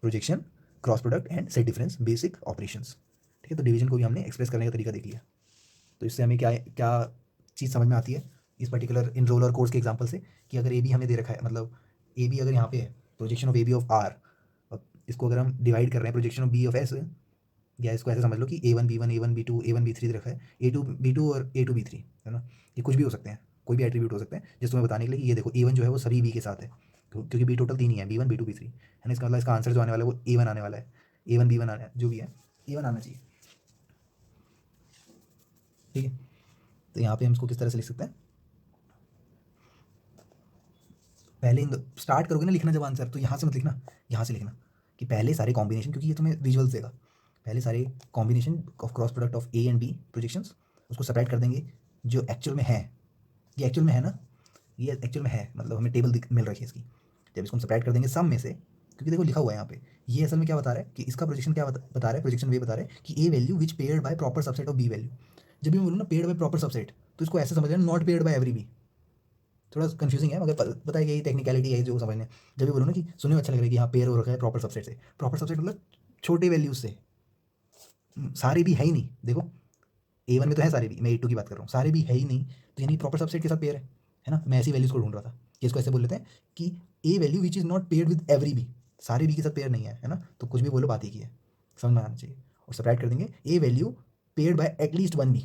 projection, cross product and set difference basic operations, ठीक है। तो डिवीजन को भी हमने एक्सप्रेस करने का तरीका देख लिया। तो इससे हमें क्या क्या चीज़ समझ में आती है इस पर्टिकुलर इनरोल और कोर्स के एग्जांपल से, कि अगर ए बी हमें दे रखा है, मतलब ए बी अगर यहाँ पे है projection of A B of R, इसको अगर हम डिवाइड कर रहे हैं projection of B of S, या इसको ऐसे समझ लो कि A1 B1 A1 B2 A1 B3 रखा है, A2 B2 और A2 B3, है ना। ये कुछ भी हो सकते हैं, कोई भी एट्रीब्यूट हो सकते हैं, जिसको मैं बताने के लिए कि ये देखो A1 जो है वो सभी B के साथ है, क्योंकि B टोटल 3 ही है, B1 B2 B3, है ना। इसका मतलब इसका आंसर जो आने वाला है वो A1 आने वाला है, A1 B1 आने जो भी है A1 आना चाहिए, ठीक है। तो यहाँ पे हम इसको किस तरह से लिख सकते हैं, पहले स्टार्ट करोगे ना लिखना जब आंसर, तो यहाँ से मत लिखना, यहाँ से लिखना कि पहले सारे कॉम्बिनेशन, क्योंकि ये तुम्हें विजुअल्स देगा, पहले सारे combination of cross product of A and B projections, उसको सेपरेट कर देंगे जो एक्चुअल में है, ये एक्चुअल में है ना, ये एक्चुअल में है, मतलब हमें टेबल मिल रही है इसकी। जब इसको हम सेपरेट कर देंगे सम में से, क्योंकि देखो लिखा हुआ है यहाँ पे, ये असल में क्या बता रहा है कि इसका प्रोजेक्शन क्या बता रहा है, प्रोजेक्शन वे बता रहा है कि A value which paired by proper subset of B value. जब भी मैं बोलूँ ना पेयर्ड बाय प्रॉपर सबसेट, तो इसको ऐसे समझ लेना not paired by every B. थोड़ा कंफ्यूजिंग है मगर पता है यही टेक्निकलिटी है जो समझने। जब भी बोलो ना कि सुनने में अच्छा लग रहा है कि हाँ पेयर हो रखा है प्रॉपर सबसेट से, प्रॉपर सबसेट मतलब छोटे वैल्यूज से, सारे भी है ही नहीं, देखो A1 में तो है सारे भी, मैं A2 की बात कर रहा हूँ, सारे भी है ही नहीं, तो यानी प्रॉपर सबसेट के साथ पेयर है ना। मैं ऐसी वैल्यूज को ढूंढ रहा था कि इसको ऐसे बोल लेते हैं कि A value which is not paired with every B, सारे बी के साथ पेयर नहीं है ना, तो कुछ भी बोलो बात ही की है, समझ में आना चाहिए। और सब्ट्रैक्ट कर देंगे A value paired by at least one B,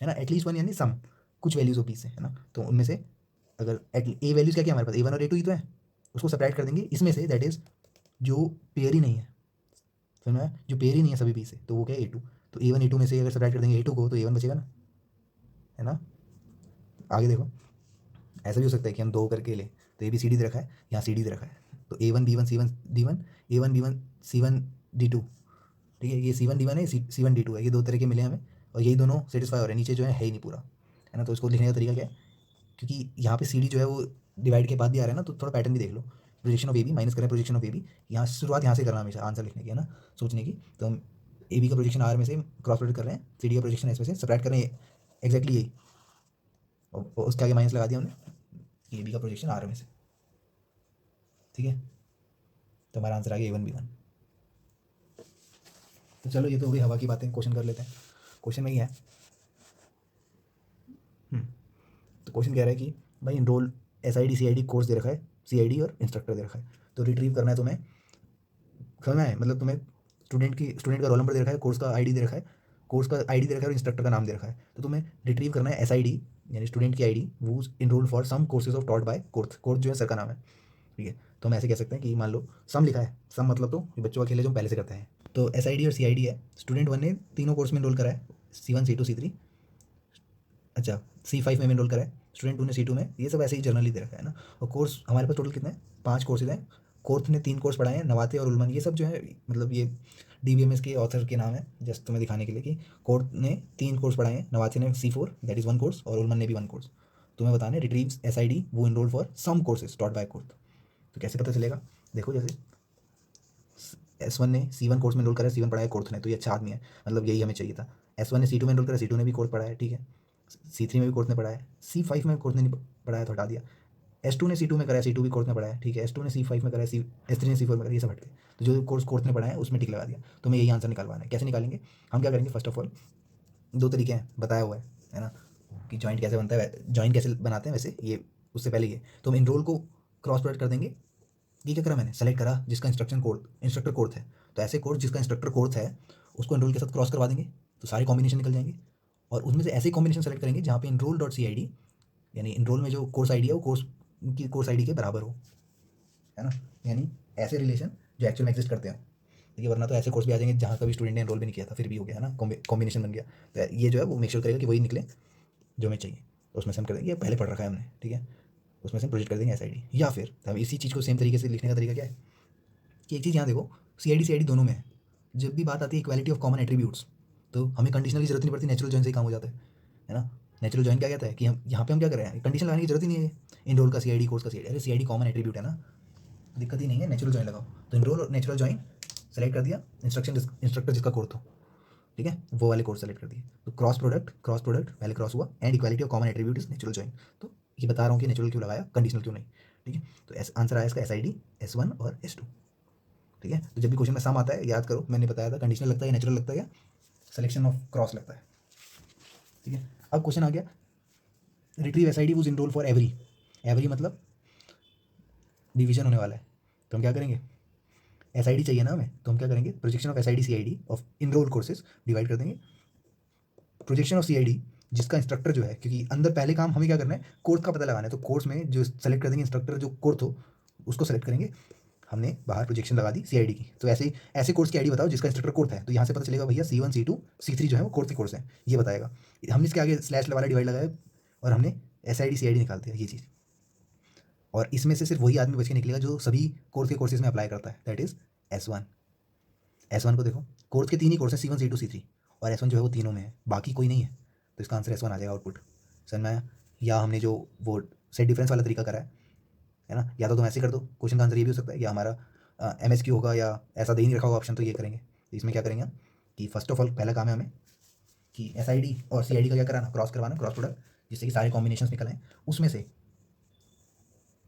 है ना, एटलीस्ट वन यानी सम कुछ वैल्यूज ऑफ बी से, है ना, तो उनमें से अगर ए वैल्यूज क्या क्या हमारे पास A1 और A2 ही तो है, उसको सब्ट्रैक्ट कर देंगे इसमें से, दैट इज जो पेयर ही नहीं है, समझ में आया? जो पेयर ही नहीं है सभी बी से, तो वो क्या है A2, तो A1 A2 में से अगर सब्ट्रैक्ट कर देंगे A2 को तो A1 बचेगा ना, है ना। आगे देखो, ऐसा भी हो सकता है कि हम दो करके ले, तो ए बी सी डी दे रखा है, यहाँ सी डी दे रखा है, तो A1 B1 C1 D1, A1 B1 C1 D2, ठीक है, ये C1 D1 है, C1 D2 है, ये दो तरह के मिले हमें, और यही दोनों सेटिस्फाई हो रहे हैं, नीचे जो है ही नहीं पूरा, है ना। तो इसको लिखने का तरीका क्या है, क्योंकि यहाँ पे सी डी जो है वो डिवाइड के बाद भी आ रहा है ना, तो थोड़ा पैटर्न भी देख लो, projection of A B minus करें प्रोजेक्शन ऑफ ए बी, यहाँ शुरुआत यहाँ से करना हमेशा आंसर लिखने की, है ना, सोचने की। तो हम ए बी का प्रोजेक्शन आर में से क्रॉस प्रोडक्ट कर रहे हैं, सी डी का प्रोजेक्शन एस में से सब्ट्रैक्ट कर रहे हैं, एक्जैक्टली यही, और उसके आगे माइनस लगा दिया हमने ए बी का प्रोजेक्शन आर में से, ठीक है। तो हमारा आंसर आ गया A1 B1। तो चलो ये तो हो गई हवा की बातें, क्वेश्चन कर लेते हैं। क्वेश्चन में क्या है, तो क्वेश्चन कह रहा है कि भाई इनरोल SID CID कोर्स दे रखा है, CID और इंस्ट्रक्टर दे रखा है, तो रिट्रीव करना है तुम्हें, समझ में आए, मतलब तुम्हें स्टूडेंट का रोल नंबर दे रखा है, कोर्स का ID दे रखा है, कोर्स का ID दे रखा है और इंस्ट्रक्टर का नाम दे रखा है, तो तुम्हें रिट्रीव करना है SID यानी स्टूडेंट की ID वो enroll for some courses of taught by course, course जो है सर का नाम है, ठीक है। तो हम ऐसे कह सकते हैं कि मान लो सम लिखा है, सम मतलब तो ये बच्चों का खेल है जो हम पहले से करते हैं, तो SID और CID है, स्टूडेंट 1 ने तीनों कोर्स में इनरोल करा है, C1 C2 C3, अच्छा C5 में इनरोल करा है, स्टूडेंट 2 ने C2 में, ये सब ऐसे ही जर्नली दे रखा है ना। और कोर्स हमारे पास टोटल कितने हैं, 5 कोर्सेज हैं, कोर्स ने 3 कोर्स पढ़ाए हैं, नवाते और उलमन, ये सब जो है मतलब ये DBMS के ऑथर के नाम है, जस्ट तुम्हें दिखाने के लिए कि कोर्स ने 3 कोर्स पढ़ाए हैं, नवाते ने C4 दैट इज़ 1 कोर्स और उलमन ने भी 1 कोर्स, तुम्हें बताना है रिट्रीव्स SID वो enroll for some courses taught by course. तो कैसे पता चलेगा, देखो जैसे S1 ने C1 कोर्स में इनरोल करा है, C1 पढ़ा है कोर्स ने, तो ये अच्छा आदमी है, मतलब यही हमें चाहिए था। S1 ने C2 में इनरोल करा, C2 ने भी कोर्स पढ़ा है, ठीक है। C3 में भी कोर्स ने पढ़ा है, C5 में कोर्स ने नहीं पढ़ा है तो हटा दिया। S2 ने C2 में करा है, C2 भी कोर्स ने पढ़ा है, ठीक है। S2 ने C5 में करा है, S3 ने C4 में करा है, ये सब हट गए, तो जो कोर्स ने पढ़ा है उसमें टिक लगा दिया। तो हमें यही आंसर निकालवाना है, कैसे निकालेंगे, हम क्या करेंगे, फर्स्ट ऑफ ऑल 2 तरीके हैं बताया हुआ है ना, कि जॉइंट कैसे बनता है, जॉइंट कैसे बनाते हैं वैसे ये, उससे पहले ये तो हम इनरोल को क्रॉस प्रोडक्ट कर देंगे। ये क्या करा मैंने, सेलेक्ट करा जिसका इंस्ट्रक्टर कोर्स है, तो ऐसे कोर्स जिसका इंस्ट्रक्टर कोर्स है उसको इनरोल के साथ क्रॉस करवा देंगे, तो सारे कॉम्बिनेशन निकल जाएंगे, और उसमें से ऐसे कॉम्बिनेशन सेलेक्ट करेंगे जहाँ पे इनरोल डॉट CID यानी इनरोल में जो कोर्स ID है वो कोर्स ID के बराबर हो, है ना, यानी ऐसे रिलेशन जो एक्चुअल में एग्जिस्ट करते हैं, देखिए वरना तो ऐसे कोर्स भी आ जाएंगे जहाँ कभी स्टूडेंट ने इनरोल भी नहीं किया था फिर भी हो गया, है ना, कॉम्बिनेशन बन गया। तो ये जो है वो मेक श्योर करेगा कि वही निकले जो हमें चाहिए, तो उसमें से हम कर देंगे, ये पहले पढ़ रखा है हमने, ठीक है, उसमें से हम प्रोजेक्ट कर देंगे SID, या फिर हम इसी चीज़ को सेम तरीके से लिखने का तरीका क्या है कि एक चीज़ यहाँ देखो, CID दोनों में है, जब भी बात आती है इक्वालिटी ऑफ कॉमन एट्रीब्यूट्स, तो हमें कंडीशनल की जरूरत नहीं पड़ती, नेचुरल जॉइन से ही काम हो जाता है ना। नेचुरल जॉइन क्या कहता है कि हम यहाँ पे हम क्या कर रहे हैं, कंडीशन लगाने की जरूरत ही नहीं है, इनरोल का CID कोर्स का CID, अरे CID कॉमन एट्रीब्यूट है ना, दिक्कत ही नहीं है, नेचुरल जॉइन लगाओ, तो इनरोल और नेचुरल जॉइन सेलेक्ट कर दिया, इंस्ट्रक्टर जिसका कोर्स हो, ठीक है, वो वाले कोर्स सेलेक्ट कर दिए, तो क्रॉस प्रोडक्ट पहले क्रॉस हुआ, and equality of common attribute is natural join, तो ये बता रहा हूँ कि नेचुरल क्यों लगाया, कंडीशनल क्यों नहीं, ठीक है। तो आंसर आया इसका SID S1 और S2, ठीक है। तो जब भी क्वेश्चन में सम आता है याद करो मैंने बताया था कंडीशनल लगता है या नेचुरल लगता है या सिलेक्शन ऑफ क्रॉस लगता है, ठीक है। अब क्वेश्चन आ गया retrieve SID whose enroll for every मतलब डिवीजन होने वाला है, तो हम क्या करेंगे, SID चाहिए ना हमें, तो हम क्या करेंगे, projection of SID CID of enroll courses divide कर देंगे प्रोजेक्शन ऑफ CID जिसका इंस्ट्रक्टर जो है, क्योंकि अंदर पहले काम हमें क्या करना है, कोर्स का पता लगाना है, तो कोर्स में जो सेलेक्ट कर देंगे इंस्ट्रक्टर जो कोर्स हो उसको सेलेक्ट करेंगे, हमने बाहर प्रोजेक्शन लगा दी CID की, तो ऐसे कोर्स की ID बताओ जिसका इंस्ट्रक्टर कोर्स है, तो यहाँ से पता चलेगा भैया C1 C2 C3 जो है वो कोर्स के कोर्स है, ये बताएगा, हमने इसके आगे स्लैश वाला डिवाइड लगाया और हमने SID CID निकाल दिया ये चीज़, और इसमें से सिर्फ वही आदमी बच के निकलेगा जो सभी कोर्स के कोर्सेज में अप्लाई करता है, दैट इज S1 को देखो, कोर्स के 3 ही कोर्स है C1 C2 C3, और S1 जो है वो तीनों में है, बाकी कोई नहीं है, तो इसका आंसर S1 आ जाएगा आउटपुट, समझ में आया। या हमने जो वो सेट डिफरेंस वाला तरीका करा है ना, या तो तुम ऐसे कर दो, क्वेश्चन का आंसर ये भी हो सकता है, या हमारा MSQ होगा या ऐसा दे ही नहीं रखा होगा ऑप्शन, तो ये करेंगे, तो इसमें क्या करेंगे हम कि फर्स्ट ऑफ ऑल पहला काम है हमें कि SID और CID का क्या कराना, क्रॉस करवाना, क्रॉस प्रोडक्ट, जिससे कि सारे कॉम्बिनेशन निकल आए, उसमें से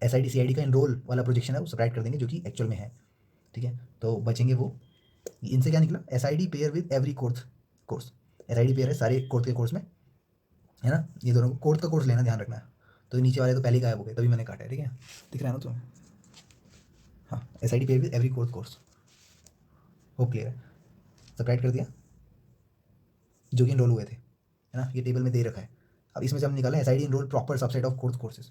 SID CID का इनरोल वाला प्रोजेक्शन है वो सब्ट्रैक्ट कर देंगे जो कि एक्चुअल में है, ठीक है। तो बचेंगे वो, इनसे क्या निकला, SID pair with every course, course. SID pair है सारे कोर्स के कोर्स में, है ना। ये दोनों कोर्स का कोर्स लेना, ध्यान रखना है। तो नीचे वाले तो पहले ही गायब हो गए, तभी मैंने काटा है, ठीक है। दिख रहा है ना तुम्हें? हाँ, SID pair with every course. Hope clear है। सबट्रैक्ट कर दिया जो कि इनरोल हुए थे, है ना। ये टेबल में दे रखा है। अब इसमें से हम निकालें SID enroll proper subset of courses,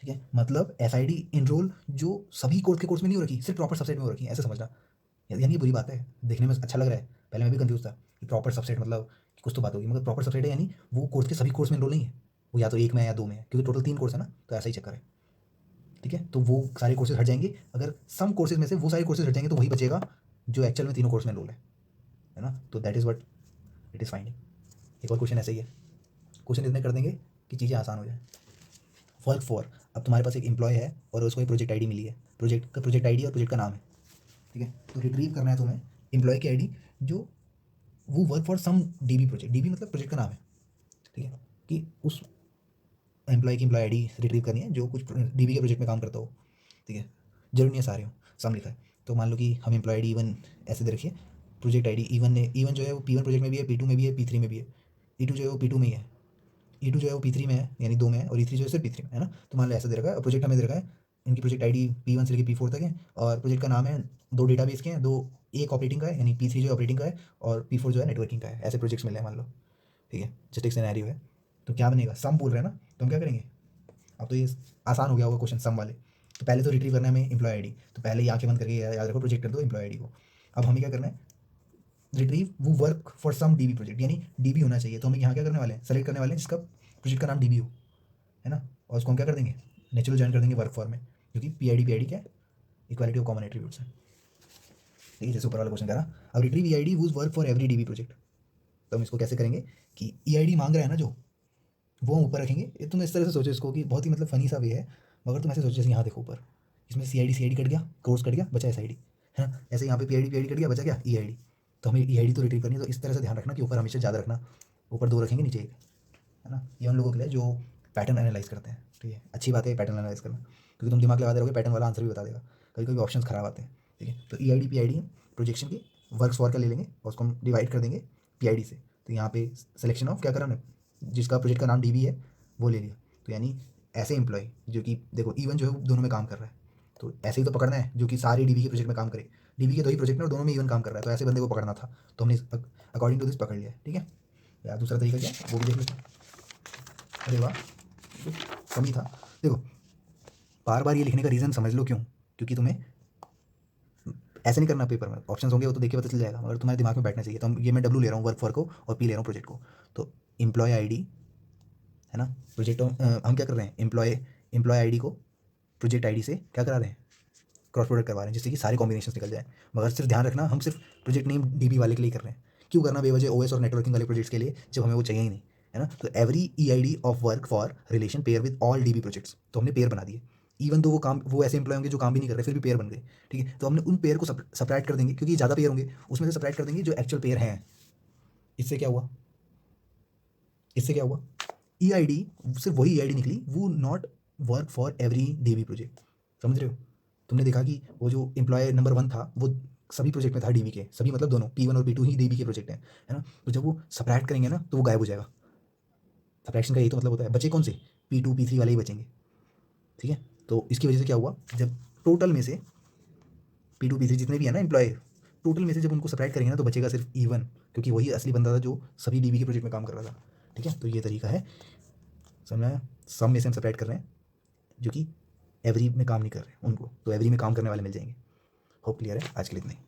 ठीक है। मतलब SID इनरोल जो सभी कोर्स के कोर्स में नहीं हो रखी, सिर्फ प्रॉपर सबसेट में हो रखी है, ऐसे समझना। यानी ये बुरी बात है, देखने में अच्छा लग रहा है, पहले मैं भी कंफ्यूज था कि प्रॉपर सबसेट मतलब कि कुछ तो बात होगी, मगर प्रॉपर सबसेट है यानी वो कोर्स के सभी कोर्स में इनरोल नहीं है, वो या तो एक में है या दो में है, क्योंकि टोटल 3 कोर्स है ना, तो ऐसा ही चक्कर है, ठीक है। तो वो सारे कोर्सेज हट जाएंगे, अगर सम कोर्सेज में से वो सारे कोर्सेज हट जाएंगे तो वही बचेगा जो एक्चुअल में तीनों कोर्स में इनरोल है ना। तो that is what it is finding. एक और क्वेश्चन ऐसे ही है, क्वेश्चन इतने कर देंगे कि चीज़ें आसान हो जाए। वर्क फॉर, अब तुम्हारे पास एक एम्प्लॉय है और उसको एक प्रोजेक्ट आईडी मिली है, प्रोजेक्ट आईडी और प्रोजेक्ट का नाम है, ठीक है। तो रिट्रीव करना है तुम्हें एम्प्लॉय की आईडी जो वो work for some DB project, DB मतलब प्रोजेक्ट का नाम है, ठीक है। कि उस एम्प्लॉय की एम्प्लॉय आईडी रिट्रीव करनी है जो कुछ डीबी के प्रोजेक्ट में काम करता हो, ठीक है। जरूर नहीं है सारे हो, सम लिखा है। तो मान लो कि हम एम्प्लॉय आईडी E1 ऐसे दे रखिए, प्रोजेक्ट आईडी E1 जो है वो P1 प्रोजेक्ट में भी है, P2 में भी है, P3 में भी है। E2 जो है वो P2 में ही है, E2 जो है वो P3 में है, यानी 2 में है, और E3 जो है सिर्फ P3 में है ना। तो मान लो ऐसे दे रखा है, प्रोजेक्ट हमें दे रखा है, इनकी प्रोजेक्ट आईडी P1 से लेकर P4 तक है, और प्रोजेक्ट का नाम है, 2 डेटाबेस के हैं, दो, एक ऑपरेटिंग का है यानी P3 जो है ऑपरेटिंग का है, और P4 जो है नेटवर्किंग का है। ऐसे प्रोजेक्ट्स मिले हैं मान लो, ठीक है। जस्ट एक सिनेरियो है। तो क्या बनेगा, सम बोल रहे हैं ना, तो हम क्या करेंगे। अब तो ये आसान हो गया होगा क्वेश्चन सम वाले। तो पहले तो रिट्रीव करना है हमें एम्प्लॉय आईडी, तो पहले ही आंखें बंद करके याद रखो, प्रोजेक्ट कर दो एम्प्लॉय आईडी को। अब हमें क्या करना है, रिट्रीव वो work for some DB project, यानी डीबी होना चाहिए। तो हमें यहाँ क्या करने वाले हैं, सेलेक्ट करने वाले हैं जिसका प्रोजेक्ट का नाम डीबी हो, है ना। और उसको हम क्या कर देंगे, नेचुरल ज्वाइन कर देंगे वर्क फॉर में, क्योंकि पी आई डी क्या है, इक्वालिटी ऑफ कॉमन एट्रीब्यूट्स है, ठीक है। जैसे ऊपर वाला क्वेश्चन कह रहा, अब retrieve E I D whose work for every dB project. तो हम इसको कैसे करेंगे कि ई आई डी मांग रहा है ना जो, वो हम ऊपर रखेंगे। ये तुम इस तरह से सोचो इसको कि बहुत ही मतलब फनी सा वे है, मगर तुम ऐसे सोचो जैसे यहाँ देखो ऊपर, इसमें सी आई डी कट गया, कोर्स कट गया, बचा एस आई डी, है ना। ऐसे यहाँ पे पी आई डी कट गया, बचा क्या, ई आई डी। तो हमें ई आई डी तो रिट्रीव करनी है, तो इस तरह से ध्यान रखना कि ऊपर हमेशा ज़्यादा रखना, ऊपर 2 रखेंगे नीचे 1, है ना। ये उन लोगों के लिए जो पैटर्न एनालाइज करते हैं, ठीक है। अच्छी बात है पैटर्न एनालाइज करना, क्योंकि तुम दिमाग लगाते रहोगे पैटर्न वाला आंसर भी बता देगा। कभी कभी ऑप्शन खराब आते हैं, ठीक है। तो E I D P I D projection की वर्क फॉर का ले लेंगे और उसको हम डिवाइड कर देंगे पी आई डी से। तो यहाँ पे सिलेक्शन ऑफ क्या करा हमने, जिसका प्रोजेक्ट का नाम डी बी है वो ले लिया। तो यानी ऐसे एम्प्लॉय जो कि देखो E1 जो है वो दोनों में काम कर रहा है, तो ऐसे ही तो पकड़ना है जो कि सारे डीबी के प्रोजेक्ट में काम करे। डीबी के 2 ही प्रोजेक्ट में और दोनों में E1 काम कर रहा है, तो ऐसे बंदे को पकड़ना था। तो हमने अकॉर्डिंग टू दिस पकड़ लिया, ठीक है। या दूसरा तरीका क्या वो भी देख लेते हैं। अरे वाह, कुछ कमी था। देखो बार बार ये लिखने का रीज़न समझ लो क्यों, क्योंकि तुम्हें ऐसे नहीं करना पेपर में, ऑप्शंस होंगे वो तो देख के पता चल जाएगा, मगर तुम्हारे दिमाग में बैठना चाहिए। तो हम ये मैं W ले रहा हूँ वर्क फॉर को और P ले रहा हूँ प्रोजेक्ट को। तो एम्प्लॉय आईडी, है ना, प्रोजेक्ट हम क्या कर रहे हैं, एम्प्लॉय आईडी को प्रोजेक्ट आईडी से क्या करा रहे हैं, क्रॉस प्रोडक्ट करवा रहे हैं, जिससे कि सारे कॉम्बिनेशन निकल जाए। मगर सिर्फ ध्यान रखना हम सिर्फ प्रोजेक्ट नेम डीबी वाले के लिए कर रहे हैं। क्यों करना बेवजह ओएस और नेटवर्किंग वाले प्रोजेक्ट्स के लिए जब हमें वो चाहिए ही नहीं, है ना। तो every E I D of work for relation pair with all dB projects, तो हमने पेयर बना दिए। इवन तो वो ऐसे एम्प्लॉय होंगे जो काम भी नहीं कर रहे, फिर भी पेयर बन गए, ठीक है। तो हमने उन पेयर को सपरेट कर देंगे, क्योंकि ज़्यादा पेयर होंगे, उसमें से सपरेट कर देंगे जो एक्चुअल पेयर हैं। इससे क्या हुआ, ई आई डी सिर्फ वही ई आई डी निकली, वो not work for every dB project. समझ रहे हो, तुमने देखा कि वो जो एम्प्लॉय नंबर 1 था वो सभी प्रोजेक्ट में था डीबी के, सभी मतलब दोनों P1 और P2 ही डीबी के प्रोजेक्ट हैं, है ना। तो जब वो सब्ट्रैक्ट करेंगे ना तो वो गायब हो जाएगा। सब्ट्रैक्शन का यही तो मतलब होता है, बचे कौन से, P2 P3 वाले ही बचेंगे, ठीक है। तो इसकी वजह से क्या हुआ, जब टोटल में से P2 P3 जितने भी है ना एम्प्लॉय, टोटल में से जब उनको सब्ट्रैक्ट करेंगे ना तो बचेगा सिर्फ E1, क्योंकि वही असली बंदा था जो सभी डीबी के प्रोजेक्ट में काम कर रहा था, ठीक है। तो ये तरीका है, समझ में आया। सम में से हम सब्ट्रैक्ट कर रहे हैं जो कि एवरी में काम नहीं कर रहे उनको, तो एवरी में काम करने वाले मिल जाएंगे। होप क्लियर है, आज के लिए इतना ही।